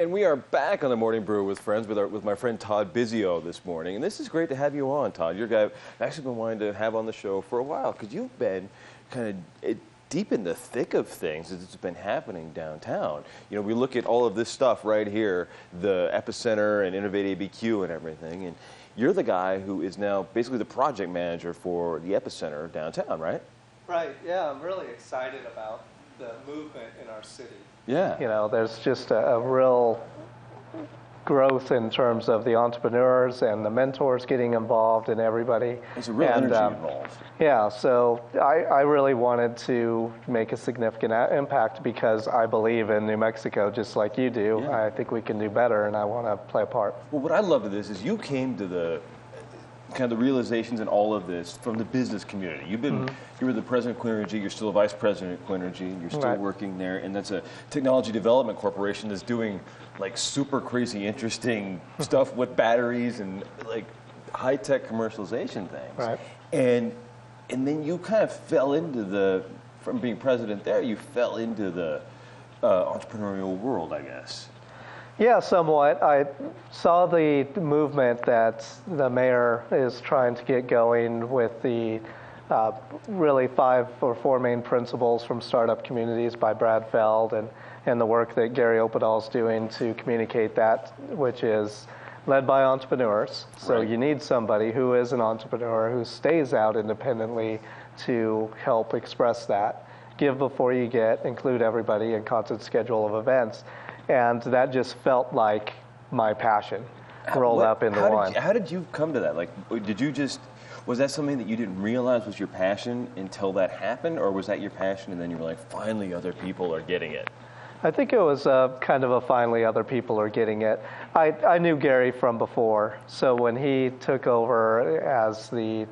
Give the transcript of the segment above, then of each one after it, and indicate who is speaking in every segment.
Speaker 1: And we are back on the Morning Brew with friends with my friend Todd Bisio this morning. And this is great to have you on, Todd. You're a guy I've actually been wanting to have on the show for a while because you've been kind of deep in the thick of things as it's been happening downtown. You know, we look at all of this stuff right here, the Epicenter and Innovate ABQ and everything. And you're the guy who is now basically the project manager for the Epicenter downtown, right?
Speaker 2: Right, yeah, I'm really excited about the movement in our city.
Speaker 1: Yeah.
Speaker 2: You know, there's just a real growth in terms of the entrepreneurs and the mentors getting involved and everybody.
Speaker 1: There's a real energy involved.
Speaker 2: Yeah, so I really wanted to make a significant impact because I believe in New Mexico just like you do. Yeah. I think we can do better, and I want to play a part.
Speaker 1: Well, what I love of this is you came to the kind of the realizations in all of this from the business community. You've been, you were the president of Clean Energy, you're still a vice president of Clean Energy, and you're still working there, and that's a technology development corporation that's doing like super crazy interesting stuff with batteries and like high-tech commercialization things.
Speaker 2: Right.
Speaker 1: And then you kind of fell into from being president there, you fell into the entrepreneurial world, I guess.
Speaker 2: Yeah, somewhat. I saw the movement that the mayor is trying to get going with the really 5 or 4 main principles from Startup Communities by Brad Feld and the work that Gary Opedal is doing to communicate that, which is led by entrepreneurs. So you need somebody who is an entrepreneur who stays out independently to help express that. Give before you get, include everybody, and constant schedule of events. And that just felt like my passion rolled up into one.
Speaker 1: How did you come to that? Like, was that something that you didn't realize was your passion until that happened? Or was that your passion and then you were like, finally other people are getting it?
Speaker 2: I think it was kind of a finally other people are getting it. I knew Gary from before. So when he took over as the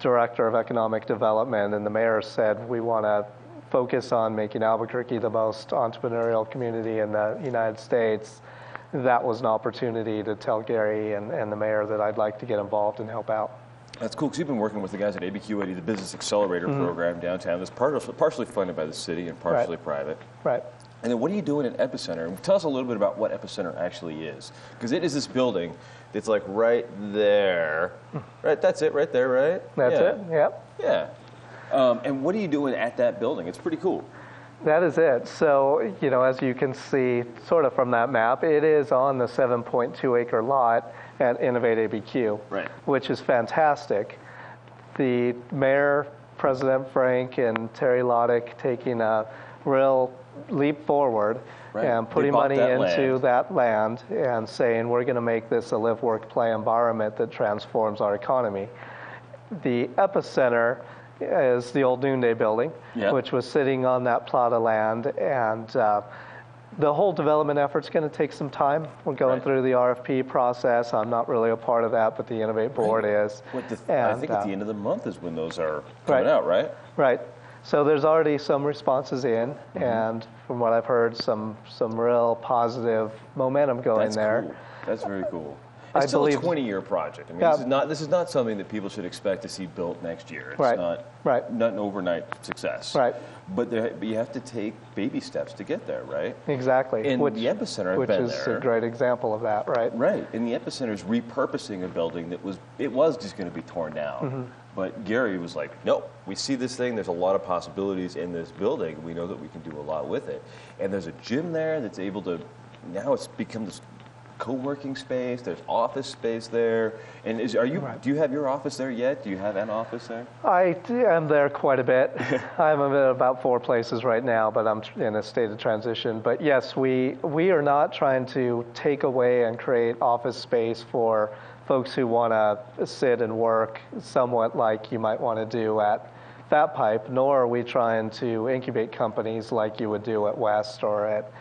Speaker 2: director of economic development and the mayor said, we want to focus on making Albuquerque the most entrepreneurial community in the United States, that was an opportunity to tell Gary and the mayor that I'd like to get involved and help out.
Speaker 1: That's cool, because you've been working with the guys at ABQ, the Business Accelerator program downtown that's partially funded by the city and partially private.
Speaker 2: Right.
Speaker 1: And then what are you doing at Epicenter? Tell us a little bit about what Epicenter actually is. Because it is this building that's like right there. Right, that's it right there, right?
Speaker 2: That's it, yep.
Speaker 1: Yeah. And what are you doing at that building? It's pretty cool.
Speaker 2: That is it. So, you know, as you can see sort of from that map, it is on the 7.2 acre lot at Innovate ABQ, which is fantastic. The mayor, President Frank, and Terry Loddick taking a real leap forward and putting money into that land and saying we're going to make this a live, work, play environment that transforms our economy. The Epicenter is the old Noonday building, which was sitting on that plot of land, and the whole development effort's going to take some time. We're going through the RFP process. I'm not really a part of that, but the Innovate board is.
Speaker 1: I think at the end of the month is when those are coming out, right?
Speaker 2: Right. So there's already some responses in, and from what I've heard, some real positive momentum going there.
Speaker 1: Cool. That's very cool. It's still a 20-year project. I mean, this is not something that people should expect to see built next year. It's not an overnight success.
Speaker 2: Right.
Speaker 1: But you have to take baby steps to get there, right?
Speaker 2: Exactly.
Speaker 1: And the Epicenter,
Speaker 2: which is a great example of that, right?
Speaker 1: Right. And the Epicenter is repurposing a building that was just going to be torn down. But Gary was like, nope, we see this thing. There's a lot of possibilities in this building. We know that we can do a lot with it. And there's a gym there that's able to, now it's become this co-working space. There's office space there. And do you have your office there yet? Do you have an office there?
Speaker 2: I am there quite a bit. I'm at about 4 places right now, but I'm in a state of transition. But yes, we are not trying to take away and create office space for folks who want to sit and work somewhat like you might want to do at Fat Pipe, nor are we trying to incubate companies like you would do at West or at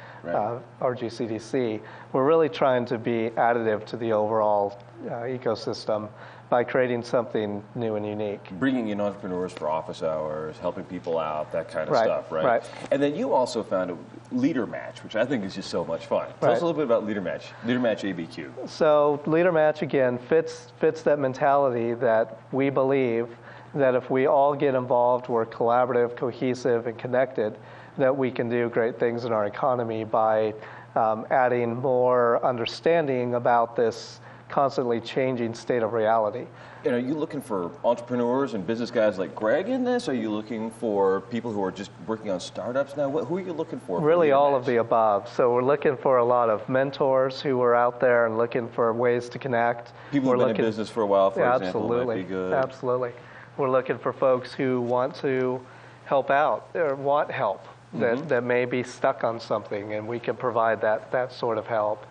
Speaker 2: RGCDC. We're really trying to be additive to the overall ecosystem by creating something new and unique.
Speaker 1: Bringing in entrepreneurs for office hours, helping people out, that kind of stuff, right? And then you also founded Leader Match, which I think is just so much fun. Tell us a little bit about Leader Match ABQ.
Speaker 2: So Leader Match, again, fits that mentality that we believe that if we all get involved, we're collaborative, cohesive, and connected, that we can do great things in our economy by adding more understanding about this constantly changing state of reality.
Speaker 1: And are you looking for entrepreneurs and business guys like Greg in this? Are you looking for people who are just working on startups now? Who are you looking for?
Speaker 2: Really all of the above. So we're looking for a lot of mentors who are out there and looking for ways to connect.
Speaker 1: People who've been in business for a while, for example, might be good.
Speaker 2: Absolutely. We're looking for folks who want to help out or want help, that may be stuck on something, and we can provide that sort of help.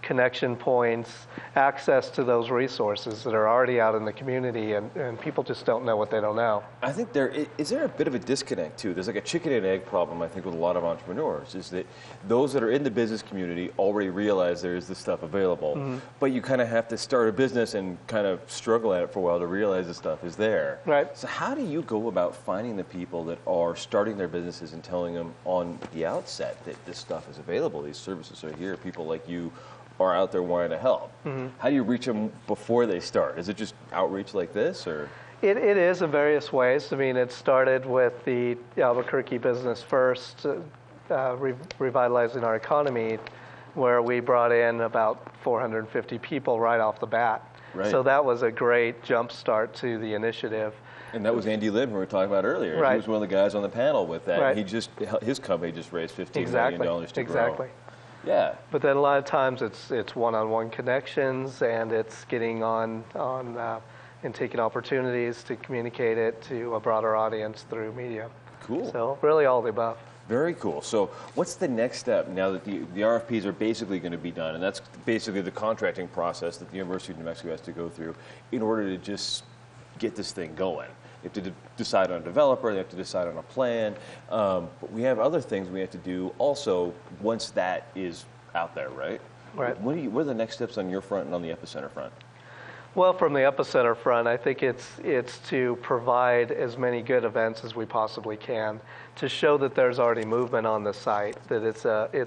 Speaker 2: Connection points, access to those resources that are already out in the community, and people just don't know what they don't know.
Speaker 1: I think is there a bit of a disconnect too? There's like a chicken and egg problem, I think, with a lot of entrepreneurs, is that those that are in the business community already realize there is this stuff available, but you kind of have to start a business and kind of struggle at it for a while to realize this stuff is there.
Speaker 2: Right.
Speaker 1: So how do you go about finding the people that are starting their businesses and telling them on the outset that this stuff is available, these services are here, people like you are out there wanting to help? How do you reach them before they start? Is it just outreach like this, or?
Speaker 2: It is in various ways. I mean, it started with the Albuquerque Business First, revitalizing our economy, where we brought in about 450 people right off the bat.
Speaker 1: Right.
Speaker 2: So that was a great jump start to the initiative.
Speaker 1: And that was Andy Lynn, who we were talking about earlier.
Speaker 2: Right.
Speaker 1: He was one of the guys on the panel with that.
Speaker 2: Right.
Speaker 1: His company just raised $15 million to grow.
Speaker 2: Exactly.
Speaker 1: Yeah.
Speaker 2: But then a lot of times it's one-on-one connections, and it's getting on and taking opportunities to communicate it to a broader audience through media.
Speaker 1: Cool.
Speaker 2: So really all of the above.
Speaker 1: Very cool. So what's the next step now that the RFPs are basically going to be done, and that's basically the contracting process that the University of New Mexico has to go through in order to just get this thing going? You have to decide on a developer, they have to decide on a plan, but we have other things we have to do also once that is out there, right?
Speaker 2: Right.
Speaker 1: What are the next steps on your front and on the Epicenter front?
Speaker 2: Well, from the Epicenter front, I think it's to provide as many good events as we possibly can to show that there's already movement on the site, that it's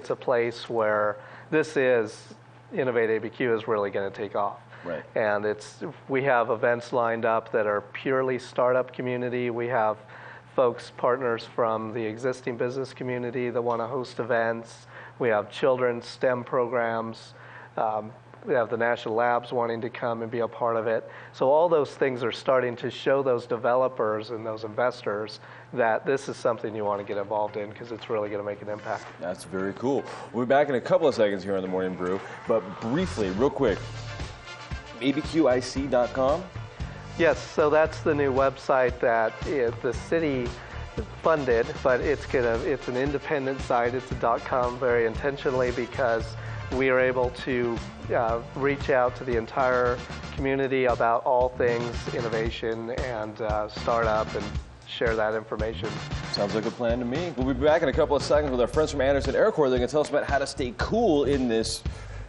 Speaker 2: a place where Innovate ABQ is really going to take off.
Speaker 1: Right.
Speaker 2: And we have events lined up that are purely startup community. We have partners from the existing business community that want to host events. We have children's STEM programs. We have the national labs wanting to come and be a part of it. So all those things are starting to show those developers and those investors that this is something you want to get involved in because it's really going to make an impact.
Speaker 1: That's very cool. We'll be back in a couple of seconds here on the Morning Brew, but briefly, real quick, abqic.com?
Speaker 2: Yes, so that's the new website that the city funded, but it's an independent site. It's a .com very intentionally because we are able to reach out to the entire community about all things innovation and startup and share that information.
Speaker 1: Sounds like a plan to me. We'll be back in a couple of seconds with our friends from Anderson Air Corps. They're going to tell us about how to stay cool in this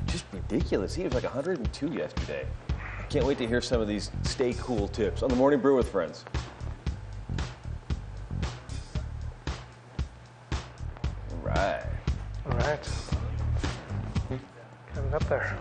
Speaker 1: just ridiculous heat. It was like 102 yesterday. Can't wait to hear some of these stay cool tips on the Morning Brew with Friends. All right.
Speaker 2: All right. Coming up there.